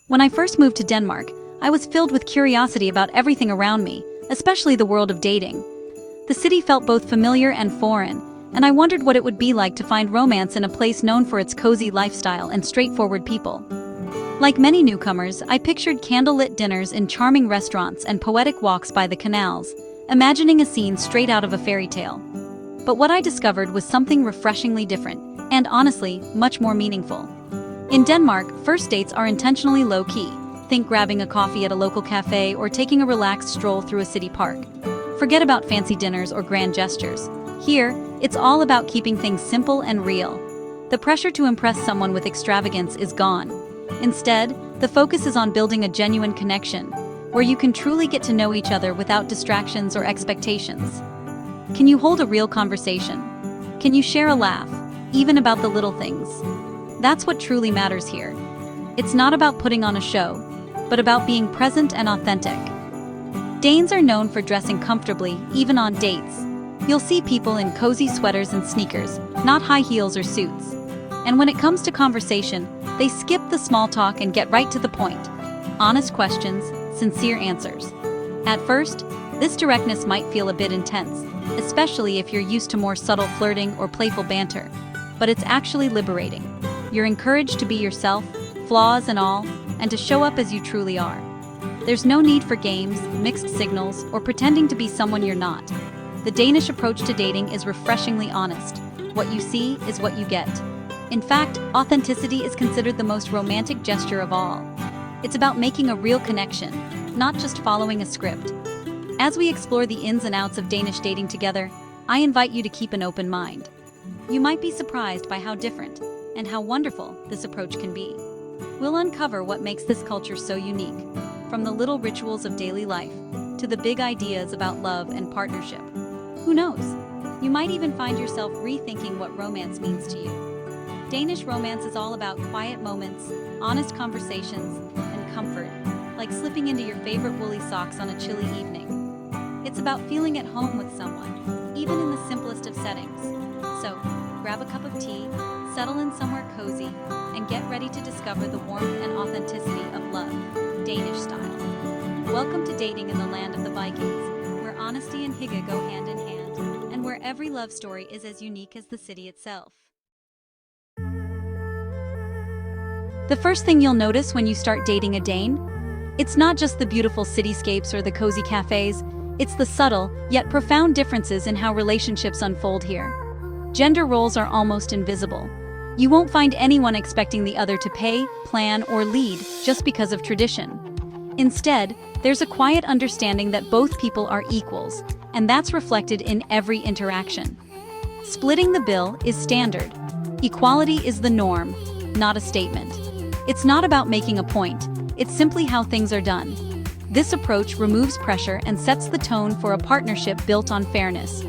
When I first moved to Denmark, I was filled with curiosity about everything around me, especially the world of dating. The city felt both familiar and foreign, and I wondered what it would be like to find romance in a place known for its cozy lifestyle and straightforward people. Like many newcomers, I pictured candlelit dinners in charming restaurants and poetic walks by the canals, imagining a scene straight out of a fairy tale. But what I discovered was something refreshingly different, and honestly, much more meaningful. In Denmark, first dates are intentionally low-key. Think grabbing a coffee at a local cafe or taking a relaxed stroll through a city park. Forget about fancy dinners or grand gestures. Here, it's all about keeping things simple and real. The pressure to impress someone with extravagance is gone. Instead, the focus is on building a genuine connection, where you can truly get to know each other without distractions or expectations. Can you hold a real conversation? Can you share a laugh, even about the little things? That's what truly matters here. It's not about putting on a show, but about being present and authentic. Danes are known for dressing comfortably, even on dates. You'll see people in cozy sweaters and sneakers, not high heels or suits. And when it comes to conversation, they skip the small talk and get right to the point. Honest questions, sincere answers. At first, this directness might feel a bit intense, especially if you're used to more subtle flirting or playful banter. But it's actually liberating. You're encouraged to be yourself, flaws and all, and to show up as you truly are. There's no need for games, mixed signals, or pretending to be someone you're not. The Danish approach to dating is refreshingly honest. What you see is what you get. In fact, authenticity is considered the most romantic gesture of all. It's about making a real connection, not just following a script. As we explore the ins and outs of Danish dating together, I invite you to keep an open mind. You might be surprised by how different and how wonderful this approach can be. We'll uncover what makes this culture so unique, from the little rituals of daily life to the big ideas about love and partnership. Who knows? You might even find yourself rethinking what romance means to you. Danish romance is all about quiet moments, honest conversations, and comfort, like slipping into your favorite woolly socks on a chilly evening. It's about feeling at home with someone, even in the simplest of settings. So, grab a cup of tea, settle in somewhere cozy, and get ready to discover the warmth and authenticity of love, Danish style. Welcome to Dating in the Land of the Vikings, where honesty and hygge go hand in hand, and where every love story is as unique as the city itself. The first thing you'll notice when you start dating a Dane? It's not just the beautiful cityscapes or the cozy cafes, it's the subtle, yet profound differences in how relationships unfold here. Gender roles are almost invisible. You won't find anyone expecting the other to pay, plan, or lead just because of tradition. Instead, there's a quiet understanding that both people are equals, and that's reflected in every interaction. Splitting the bill is standard. Equality is the norm, not a statement. It's not about making a point, it's simply how things are done. This approach removes pressure and sets the tone for a partnership built on fairness.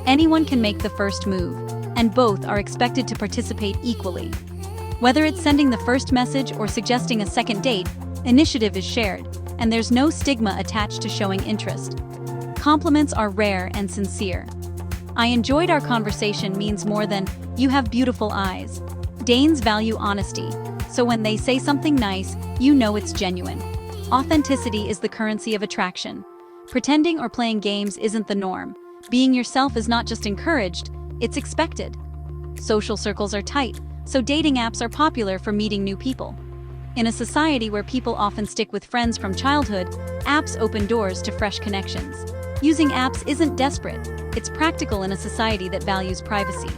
Anyone can make the first move, and both are expected to participate equally. Whether it's sending the first message or suggesting a second date, initiative is shared, and there's no stigma attached to showing interest. Compliments are rare and sincere. "I enjoyed our conversation" means more than "you have beautiful eyes." Danes value honesty, so when they say something nice, you know it's genuine. Authenticity is the currency of attraction. Pretending or playing games isn't the norm. Being yourself is not just encouraged, it's expected. Social circles are tight, so dating apps are popular for meeting new people. In a society where people often stick with friends from childhood, apps open doors to fresh connections. Using apps isn't desperate, it's practical in a society that values privacy.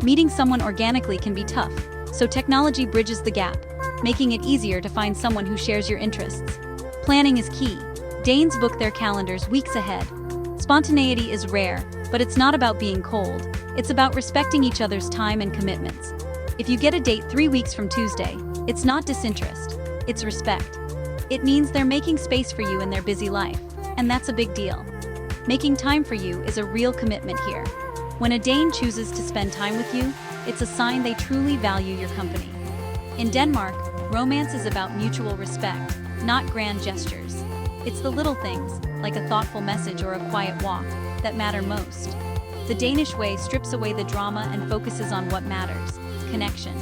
Meeting someone organically can be tough, so technology bridges the gap, making it easier to find someone who shares your interests. Planning is key. Danes book their calendars weeks ahead. Spontaneity is rare, but it's not about being cold. It's about respecting each other's time and commitments. If you get a date 3 weeks from Tuesday, it's not disinterest, it's respect. It means they're making space for you in their busy life, and that's a big deal. Making time for you is a real commitment here. When a Dane chooses to spend time with you, it's a sign they truly value your company. In Denmark, romance is about mutual respect, not grand gestures. It's the little things, like a thoughtful message or a quiet walk, that matter most. The Danish way strips away the drama and focuses on what matters: connection.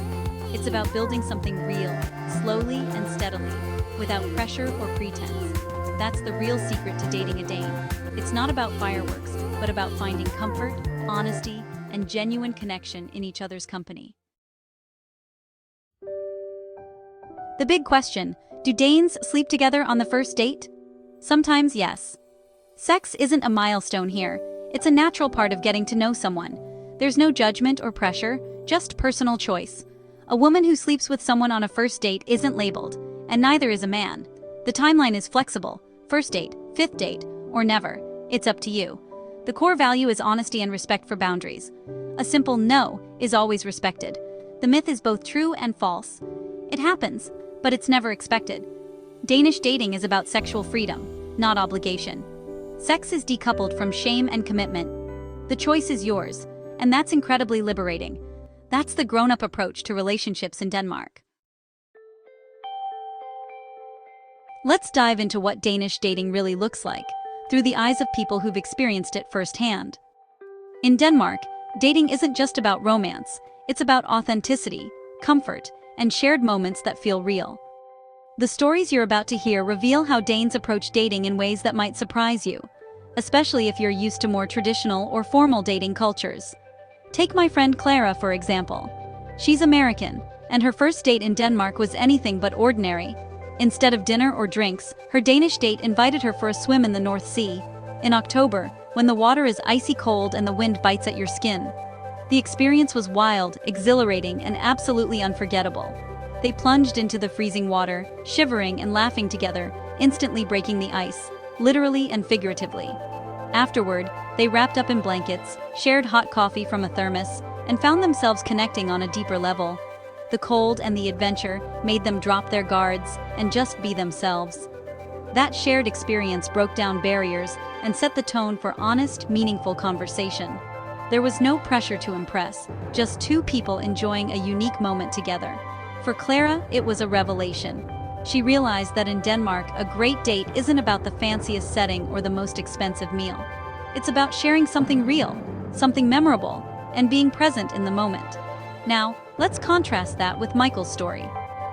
It's about building something real, slowly and steadily, without pressure or pretense. That's the real secret to dating a Dane. It's not about fireworks, but about finding comfort, honesty, and genuine connection in each other's company. The big question: do Danes sleep together on the first date? Sometimes, yes. Sex isn't a milestone here. It's a natural part of getting to know someone. There's no judgment or pressure, just personal choice. A woman who sleeps with someone on a first date isn't labeled, and neither is a man. The timeline is flexible: first date, fifth date, or never. It's up to you. The core value is honesty and respect for boundaries. A simple no is always respected. The myth is both true and false. It happens, but it's never expected. Danish dating is about sexual freedom, not obligation. Sex is decoupled from shame and commitment. The choice is yours, and that's incredibly liberating. That's the grown-up approach to relationships in Denmark. Let's dive into what Danish dating really looks like, through the eyes of people who've experienced it firsthand. In Denmark, dating isn't just about romance, it's about authenticity, comfort, and shared moments that feel real. The stories you're about to hear reveal how Danes approach dating in ways that might surprise you, especially if you're used to more traditional or formal dating cultures. Take my friend Clara, for example. She's American, and her first date in Denmark was anything but ordinary. Instead of dinner or drinks, her Danish date invited her for a swim in the North Sea, in October, when the water is icy cold and the wind bites at your skin. The experience was wild, exhilarating, and absolutely unforgettable. They plunged into the freezing water, shivering and laughing together, instantly breaking the ice, literally and figuratively. Afterward, they wrapped up in blankets, shared hot coffee from a thermos, and found themselves connecting on a deeper level. The cold and the adventure made them drop their guards and just be themselves. That shared experience broke down barriers and set the tone for honest, meaningful conversation. There was no pressure to impress, just two people enjoying a unique moment together. For Clara, it was a revelation. She realized that in Denmark, a great date isn't about the fanciest setting or the most expensive meal. It's about sharing something real, something memorable, and being present in the moment. Now, let's contrast that with Michael's story.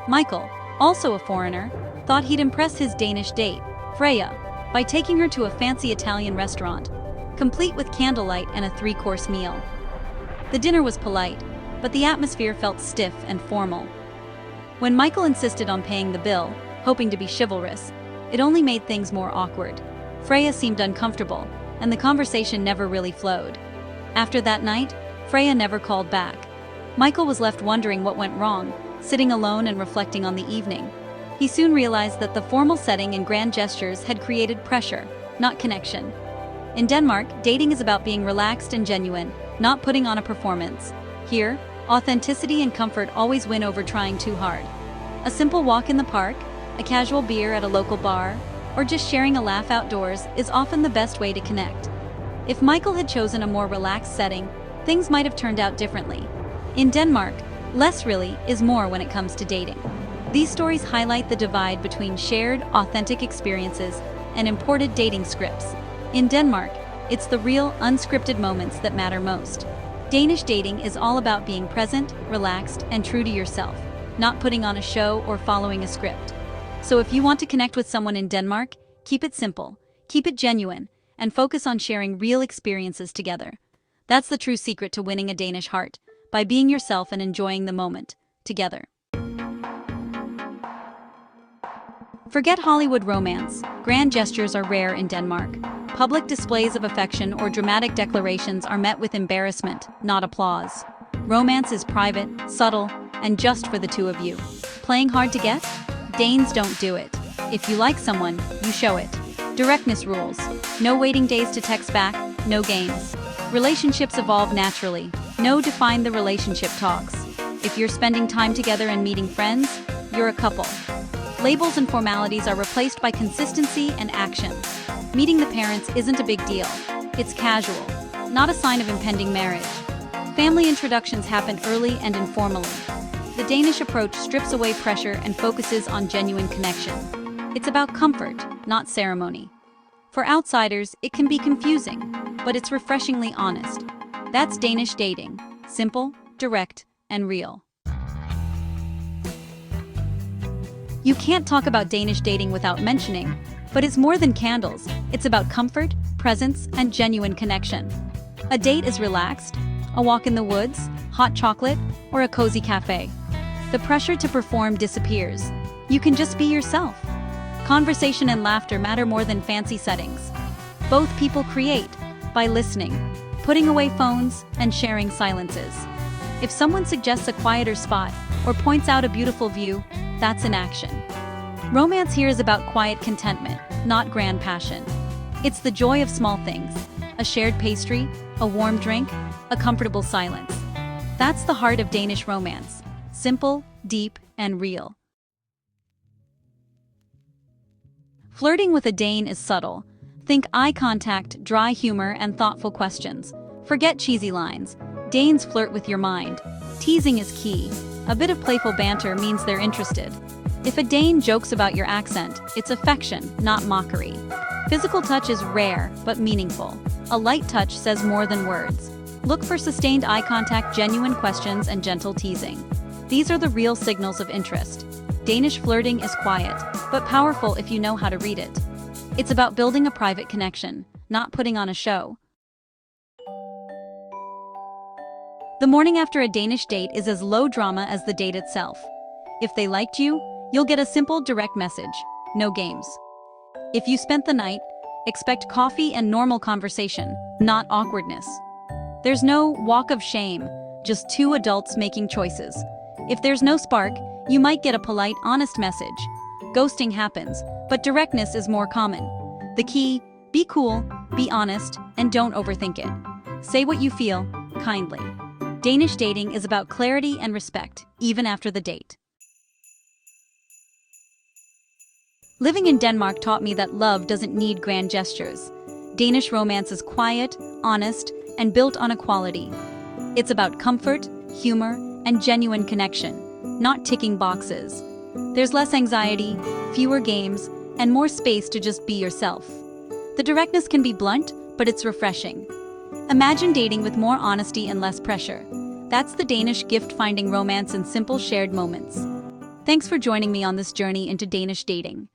Michael, also a foreigner, thought he'd impress his Danish date, Freya, by taking her to a fancy Italian restaurant, complete with candlelight and a three-course meal. The dinner was polite, but the atmosphere felt stiff and formal. When Michael insisted on paying the bill, hoping to be chivalrous, it only made things more awkward. Freya seemed uncomfortable, and the conversation never really flowed. After that night, Freya never called back. Michael was left wondering what went wrong, sitting alone and reflecting on the evening. He soon realized that the formal setting and grand gestures had created pressure, not connection. In Denmark, dating is about being relaxed and genuine, not putting on a performance. Here, authenticity and comfort always win over trying too hard. A simple walk in the park, a casual beer at a local bar, or just sharing a laugh outdoors is often the best way to connect. If Michael had chosen a more relaxed setting, things might have turned out differently. In Denmark, less really is more when it comes to dating. These stories highlight the divide between shared, authentic experiences and imported dating scripts. In Denmark, it's the real, unscripted moments that matter most. Danish dating is all about being present, relaxed, and true to yourself, not putting on a show or following a script. So if you want to connect with someone in Denmark, keep it simple, keep it genuine, and focus on sharing real experiences together. That's the true secret to winning a Danish heart, by being yourself and enjoying the moment together. Forget Hollywood romance. Grand gestures are rare in Denmark. Public displays of affection or dramatic declarations are met with embarrassment, not applause. Romance is private, subtle, and just for the two of you. Playing hard to get? Danes don't do it. If you like someone, you show it. Directness rules. No waiting days to text back, no games. Relationships evolve naturally. No define the relationship talks. If you're spending time together and meeting friends, you're a couple. Labels and formalities are replaced by consistency and action. Meeting the parents isn't a big deal. It's casual, not a sign of impending marriage. Family introductions happen early and informally. The Danish approach strips away pressure and focuses on genuine connection. It's about comfort, not ceremony. For outsiders, it can be confusing, but it's refreshingly honest. That's Danish dating. Simple, direct, and real. You can't talk about Danish dating without mentioning, but it's more than candles. It's about comfort, presence, and genuine connection. A date is relaxed, a walk in the woods, hot chocolate, or a cozy cafe. The pressure to perform disappears. You can just be yourself. Conversation and laughter matter more than fancy settings. Both people create by listening, putting away phones, and sharing silences. If someone suggests a quieter spot or points out a beautiful view, that's an action. Romance here is about quiet contentment, not grand passion. It's the joy of small things: a shared pastry, a warm drink, a comfortable silence. That's the heart of Danish romance. Simple, deep, and real. Flirting with a Dane is subtle. Think eye contact, dry humor, and thoughtful questions. Forget cheesy lines. Danes flirt with your mind. Teasing is key. A bit of playful banter means they're interested. If a Dane jokes about your accent, it's affection, not mockery. Physical touch is rare, but meaningful. A light touch says more than words. Look for sustained eye contact, genuine questions, and gentle teasing. These are the real signals of interest. Danish flirting is quiet, but powerful if you know how to read it. It's about building a private connection, not putting on a show. The morning after a Danish date is as low drama as the date itself. If they liked you, you'll get a simple, direct message. No games. If you spent the night, expect coffee and normal conversation, not awkwardness. There's no walk of shame, just two adults making choices. If there's no spark, you might get a polite, honest message. Ghosting happens, but directness is more common. The key: be cool, be honest, and don't overthink it. Say what you feel, kindly. Danish dating is about clarity and respect, even after the date. Living in Denmark taught me that love doesn't need grand gestures. Danish romance is quiet, honest, and built on equality. It's about comfort, humor, and genuine connection, not ticking boxes. There's less anxiety, fewer games, and more space to just be yourself. The directness can be blunt, but it's refreshing. Imagine dating with more honesty and less pressure. That's the Danish gift, finding romance in simple shared moments. Thanks for joining me on this journey into Danish dating.